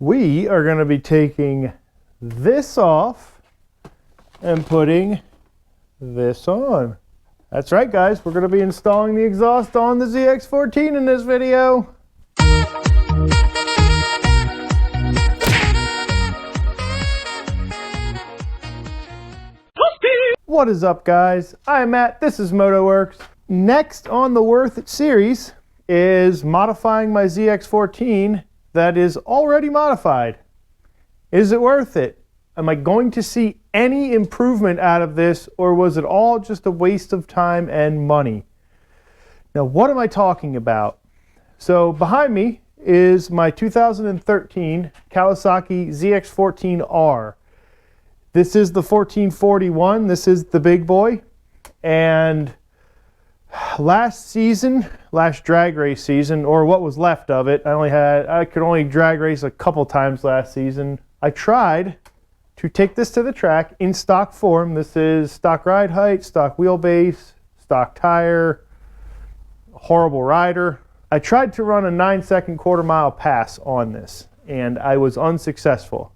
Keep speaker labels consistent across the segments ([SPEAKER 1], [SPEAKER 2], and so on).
[SPEAKER 1] we are going to be taking this off and putting this on. That's right, guys. We're going to be installing the exhaust on the ZX14 in this video. What is up, guys? I'm Matt. This is MotoWorks. Next on the Worth It series is modifying my ZX14 that is already modified. Is it worth it? Am I going to see any improvement out of this, or was it all just a waste of time and money? Now, what am I talking about? So behind me is my 2013 Kawasaki ZX14R. This is the 1441. This is the big boy. And last season, last drag race season, or what was left of it, I could only drag race a couple times last season. I tried to take this to the track in stock form. This is stock ride height, stock wheelbase, stock tire, horrible rider. I tried to run a 9-second quarter-mile pass on this, and I was unsuccessful.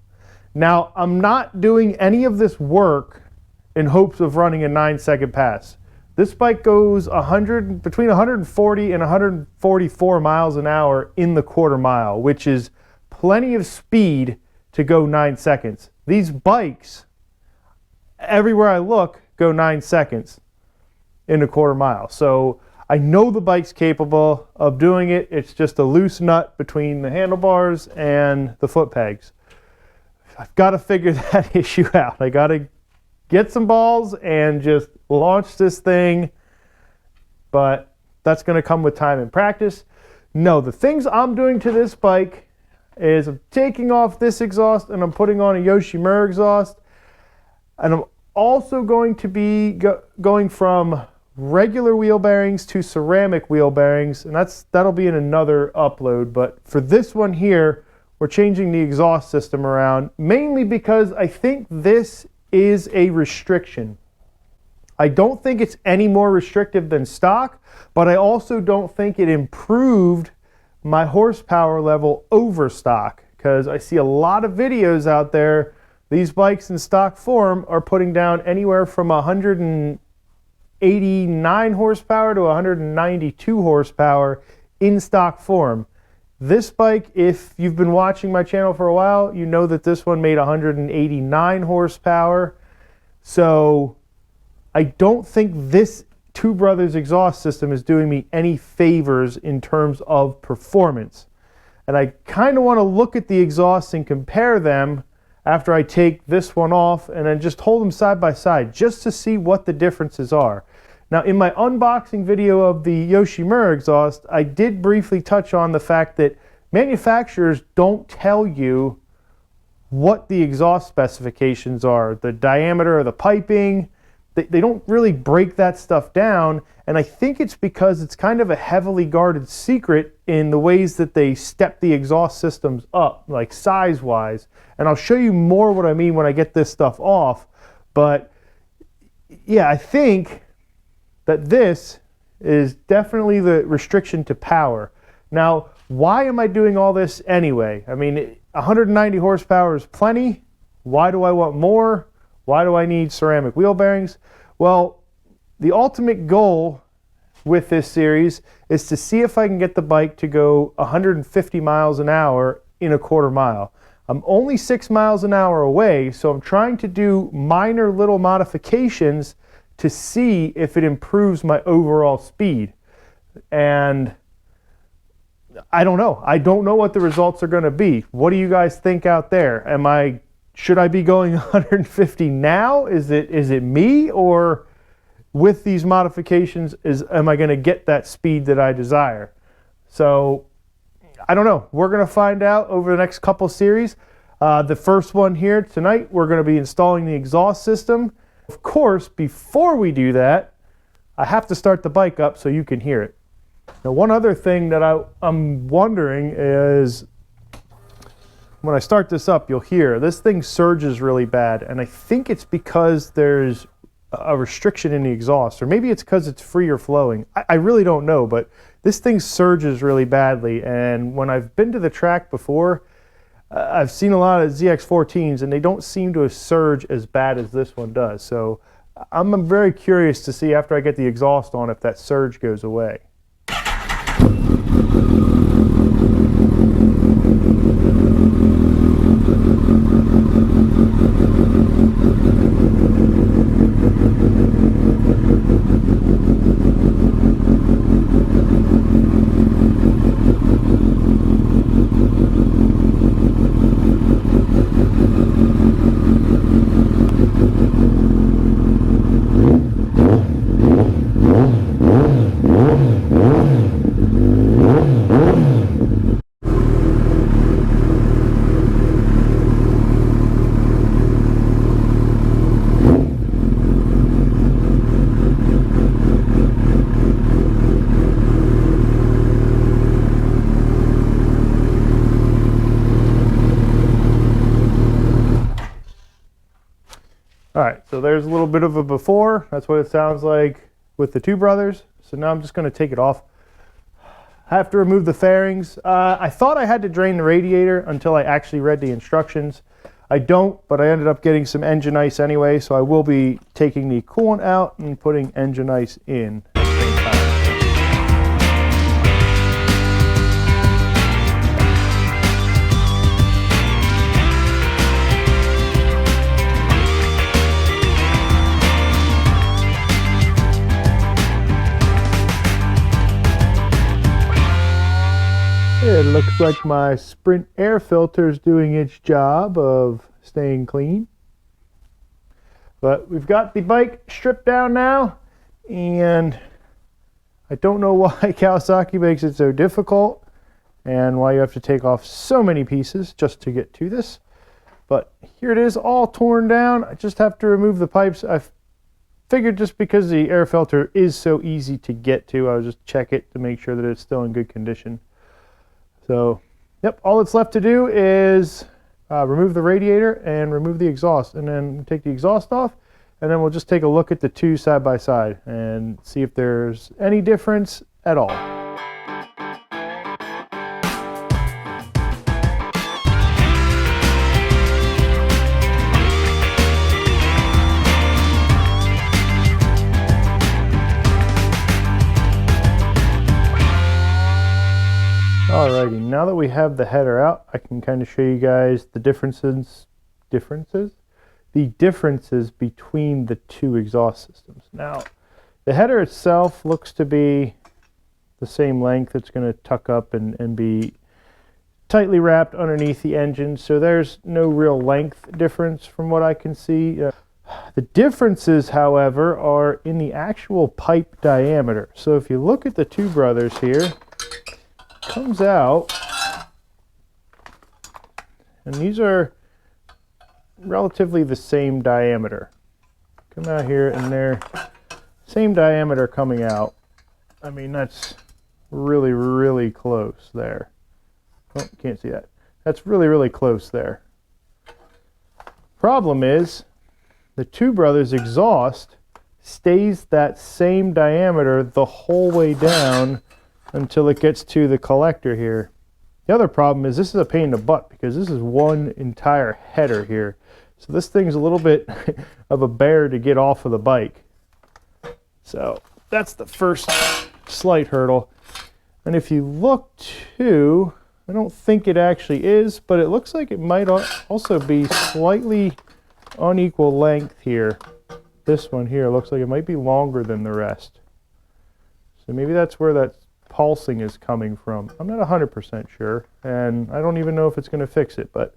[SPEAKER 1] Now, I'm not doing any of this work in hopes of running a 9-second pass. This bike goes between 140 and 144 miles an hour in the quarter mile, which is plenty of speed to go 9 seconds. These bikes, everywhere I look, go 9 seconds in a quarter mile. So I know the bike's capable of doing it. It's just a loose nut between the handlebars and the foot pegs. I've got to figure that issue out. I got to get some balls and just launch this thing, but that's going to come with time and practice. No, the things I'm doing to this bike is I'm taking off this exhaust and I'm putting on a Yoshimura exhaust, and I'm also going to be going from regular wheel bearings to ceramic wheel bearings, and that'll be in another upload. But for this one here, we're changing the exhaust system around, mainly because I think this is a restriction. I don't think it's any more restrictive than stock, but I also don't think it improved my horsepower level over stock, because I see a lot of videos out there. These bikes in stock form are putting down anywhere from 189 horsepower to 192 horsepower in stock form. This bike, if you've been watching my channel for a while, you know that this one made 189 horsepower. So I don't think this Two Brothers exhaust system is doing me any favors in terms of performance. And I kind of want to look at the exhausts and compare them after I take this one off, and then just hold them side by side just to see what the differences are. Now, in my unboxing video of the Yoshimura exhaust, I did briefly touch on the fact that manufacturers don't tell you what the exhaust specifications are, the diameter of the piping. They don't really break that stuff down, and I think it's because it's kind of a heavily guarded secret in the ways that they step the exhaust systems up, like size-wise. And I'll show you more what I mean when I get this stuff off. But yeah, I think that this is definitely the restriction to power. Now, why am I doing all this anyway? I mean, 190 horsepower is plenty. Why do I want more? Why do I need ceramic wheel bearings? Well, the ultimate goal with this series is to see if I can get the bike to go 150 miles an hour in a quarter mile. I'm only 6 miles an hour away, so I'm trying to do minor little modifications to see if it improves my overall speed. And I don't know. I don't know what the results are going to be. What do you guys think out there? Should I be going 150 now? Is it me, or with these modifications, am I going to get that speed that I desire? So I don't know. We're going to find out over the next couple series. The first one here tonight, we're going to be installing the exhaust system. Of course, before we do that, I have to start the bike up so you can hear it. Now, one other thing that I'm wondering is, when I start this up, you'll hear this thing surges really bad, and I think it's because there's a restriction in the exhaust, or maybe it's because it's freer flowing. I really don't know, but this thing surges really badly, and when I've been to the track before, I've seen a lot of ZX14s and they don't seem to surge as bad as this one does. So I'm very curious to see after I get the exhaust on if that surge goes away. Alright, so there's a little bit of a before. That's what it sounds like with the two brothers. So now I'm just going to take it off. I have to remove the fairings. I thought I had to drain the radiator until I actually read the instructions. I don't, but I ended up getting some engine ice anyway, so I will be taking the coolant out and putting engine ice in at the same time. It looks like my Sprint air filter is doing its job of staying clean. But we've got the bike stripped down now, and I don't know why Kawasaki makes it so difficult and why you have to take off so many pieces just to get to this. But here it is, all torn down. I just have to remove the pipes. I figured just because the air filter is so easy to get to, I would just check it to make sure that it's still in good condition. So, yep, all that's left to do is remove the radiator and remove the exhaust, and then take the exhaust off, and then we'll just take a look at the two side by side and see if there's any difference at all. Alrighty, now that we have the header out, I can kind of show you guys the differences between the two exhaust systems. Now, the header itself looks to be the same length. It's going to tuck up and be tightly wrapped underneath the engine, so there's no real length difference from what I can see. The differences, however, are in the actual pipe diameter. So if you look at the two brothers here, comes out, and these are relatively the same diameter. Come out here and they're same diameter coming out. I mean, that's really, really close there. Oh, can't see that. That's really, really close there. Problem is, the two brothers exhaust stays that same diameter the whole way down until it gets to the collector here. The other problem is this is a pain in the butt because this is one entire header here. So this thing's a little bit of a bear to get off of the bike. So that's the first slight hurdle. And if you look too, I don't think it actually is, but it looks like it might also be slightly unequal length here. This one here looks like it might be longer than the rest. So maybe that's where that pulsing is coming from. I'm not 100% sure, and I don't even know if it's going to fix it, but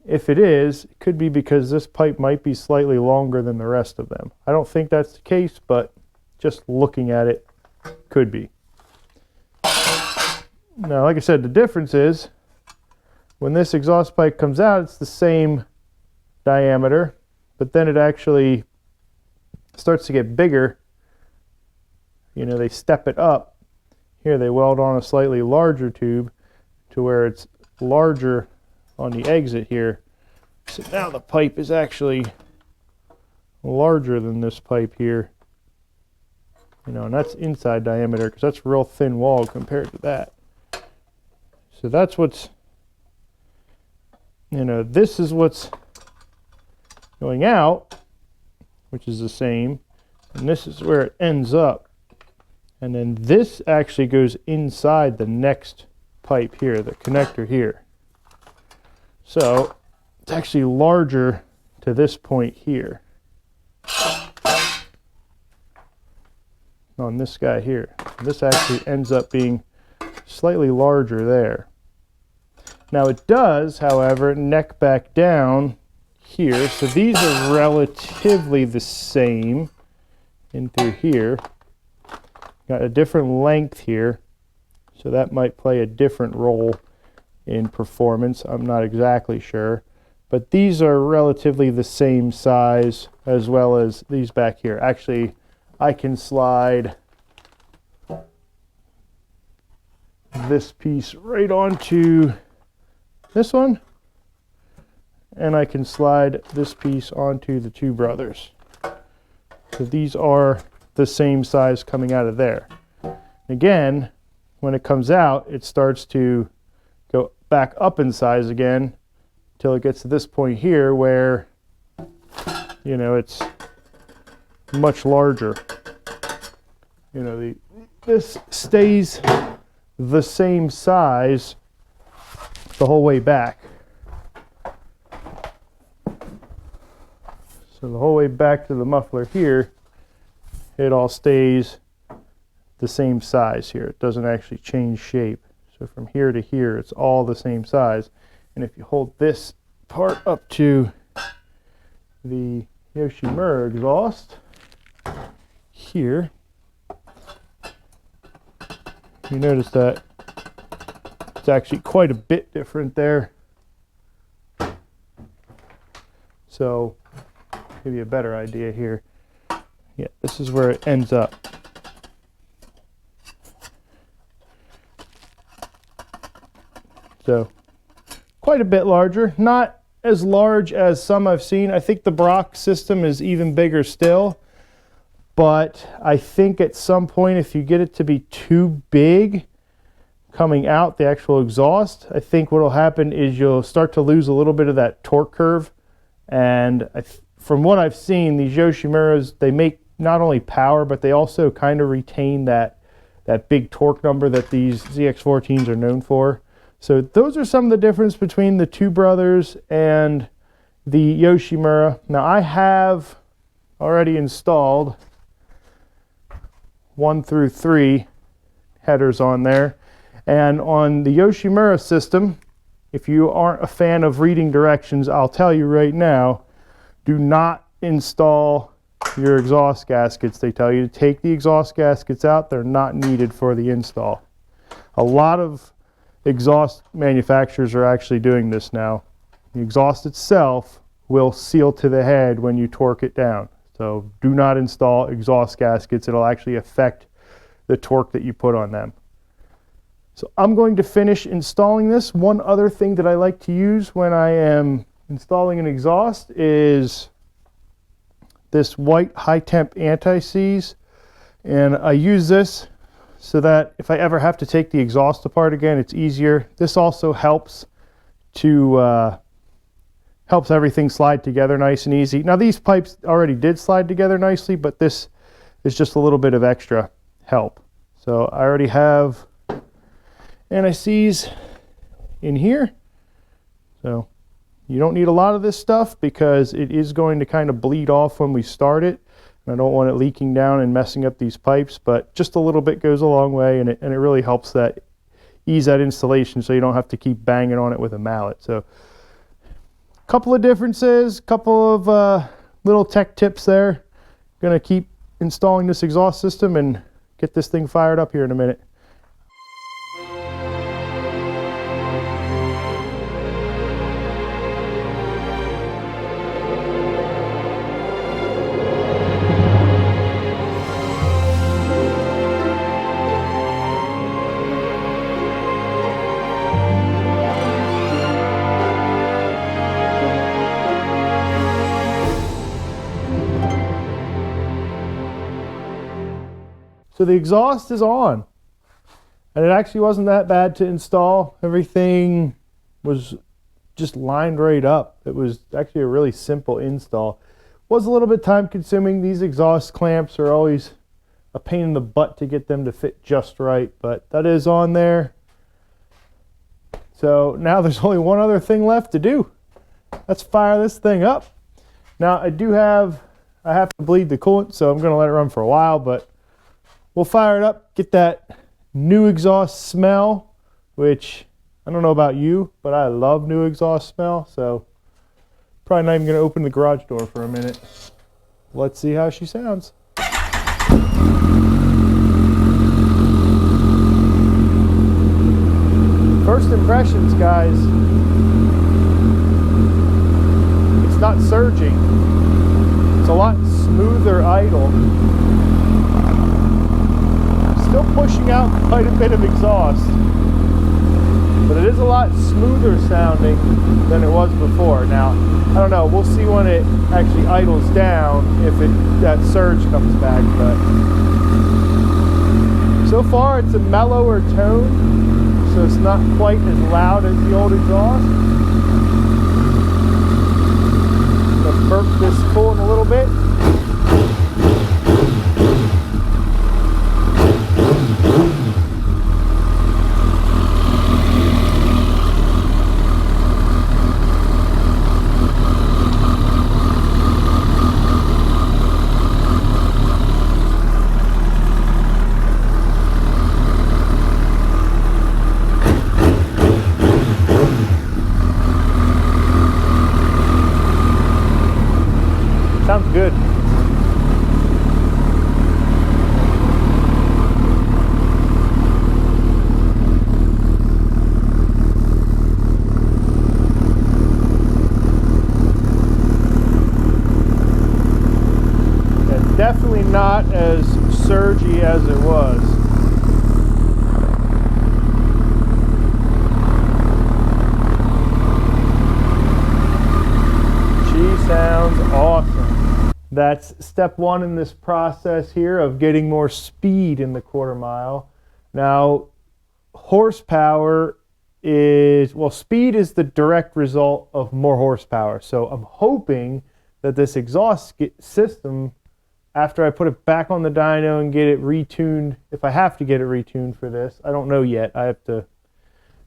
[SPEAKER 1] if it is, it could be because this pipe might be slightly longer than the rest of them. I don't think that's the case, but just looking at it, could be. Now, like I said, the difference is when this exhaust pipe comes out, it's the same diameter, but then it actually starts to get bigger. You know, they step it up. Here they weld on a slightly larger tube to where it's larger on the exit here. So now the pipe is actually larger than this pipe here. You know, and that's inside diameter because that's real thin wall compared to that. So that's what's you know, this is what's going out, which is the same, and this is where it ends up. And then this actually goes inside the next pipe here, the connector here. So it's actually larger to this point here. On this guy here. This actually ends up being slightly larger there. Now it does, however, neck back down here. So these are relatively the same in through here. Got a different length here. So that might play a different role in performance. I'm not exactly sure. But these are relatively the same size as well as these back here. Actually, I can slide this piece right onto this one, and I can slide this piece onto the two brothers. So these are the same size coming out of there. Again, when it comes out, it starts to go back up in size again until it gets to this point here where, you know, it's much larger. You know, this stays the same size the whole way back. So the whole way back to the muffler here, it all stays the same size here. It doesn't actually change shape. So from here to here, it's all the same size. And if you hold this part up to the Yoshimura exhaust here, you notice that it's actually quite a bit different there. So, give you a better idea here. Yeah, this is where it ends up. So, quite a bit larger. Not as large as some I've seen. I think the Brock system is even bigger still. But I think at some point, if you get it to be too big coming out, the actual exhaust, I think what will happen is you'll start to lose a little bit of that torque curve. And from what I've seen, these Yoshimuras, they make not only power, but they also kind of retain that big torque number that these ZX14s are known for. So those are some of the difference between the two brothers and the Yoshimura. Now I have already installed 1 through 3 headers on there. And on the Yoshimura system, if you aren't a fan of reading directions, I'll tell you right now, do not install your exhaust gaskets. They tell you to take the exhaust gaskets out. They're not needed for the install. A lot of exhaust manufacturers are actually doing this now. The exhaust itself will seal to the head when you torque it down. So do not install exhaust gaskets. It'll actually affect the torque that you put on them. So I'm going to finish installing this. One other thing that I like to use when I am installing an exhaust is this white high temp anti-seize. And I use this so that if I ever have to take the exhaust apart again, it's easier. This also helps to helps everything slide together nice and easy. Now these pipes already did slide together nicely, but this is just a little bit of extra help. So I already have anti-seize in here. So you don't need a lot of this stuff because it is going to kind of bleed off when we start it. And I don't want it leaking down and messing up these pipes, but just a little bit goes a long way, and it really helps that ease that installation so you don't have to keep banging on it with a mallet. So couple of differences, couple of little tech tips there. Gonna keep installing this exhaust system and get this thing fired up here in a minute. So the exhaust is on, and it actually wasn't that bad to install. Everything was just lined right up. It was actually a really simple install. Was a little bit time consuming. These exhaust clamps are always a pain in the butt to get them to fit just right, but that is on there. So now there's only one other thing left to do. Let's fire this thing up. Now I have to bleed the coolant, so I'm going to let it run for a while, but we'll fire it up, get that new exhaust smell, which I don't know about you, but I love new exhaust smell, so probably not even going to open the garage door for a minute. Let's see how she sounds. First impressions, guys. It's not surging. It's a lot smoother idle. Still pushing out quite a bit of exhaust, but it is a lot smoother sounding than it was before. Now, I don't know. We'll see when it actually idles down if that surge comes back. But so far, it's a mellower tone, so it's not quite as loud as the old exhaust. I'm gonna burp this coolant a little bit. Sounds good. Yeah, definitely not as surgy as it was. She sounds awesome. That's step one in this process here of getting more speed in the quarter mile. Now, horsepower is, well, speed is the direct result of more horsepower. So I'm hoping that this exhaust system, after I put it back on the dyno and get it retuned, if I have to get it retuned for this, I don't know yet. I have to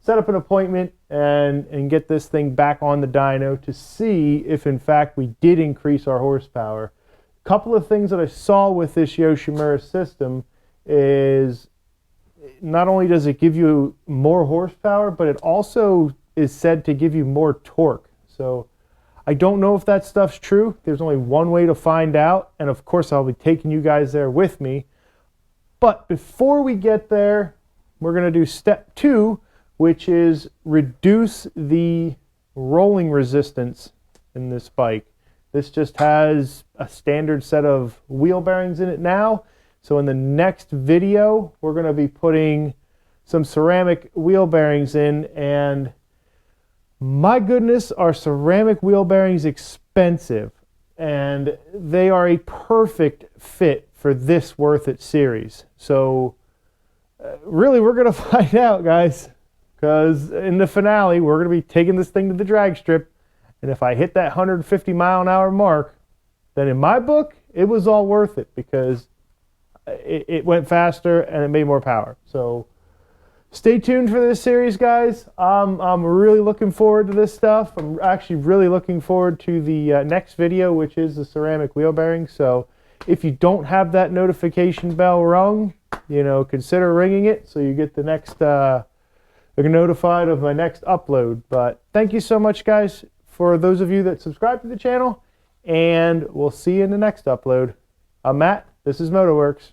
[SPEAKER 1] set up an appointment and get this thing back on the dyno to see if in fact we did increase our horsepower. A couple of things that I saw with this Yoshimura system is not only does it give you more horsepower, but it also is said to give you more torque. So I don't know if that stuff's true. There's only one way to find out, and of course I'll be taking you guys there with me. But before we get there, we're going to do step two, which is reduce the rolling resistance in this bike. This just has a standard set of wheel bearings in it now. So in the next video, we're going to be putting some ceramic wheel bearings in, and my goodness, are ceramic wheel bearings expensive, and they are a perfect fit for this Worth It series. So really, we're going to find out, guys. Because in the finale, we're going to be taking this thing to the drag strip. And if I hit that 150 mile an hour mark, then in my book, it was all worth it because it went faster and it made more power. So stay tuned for this series, guys. I'm really looking forward to this stuff. I'm actually really looking forward to the next video, which is the ceramic wheel bearing. So if you don't have that notification bell rung, you know, consider ringing it so you get the next... You're notified of my next upload. But thank you so much, guys, for those of you that subscribe to the channel, and we'll see you in the next upload. I'm Matt. This is MotoWorks.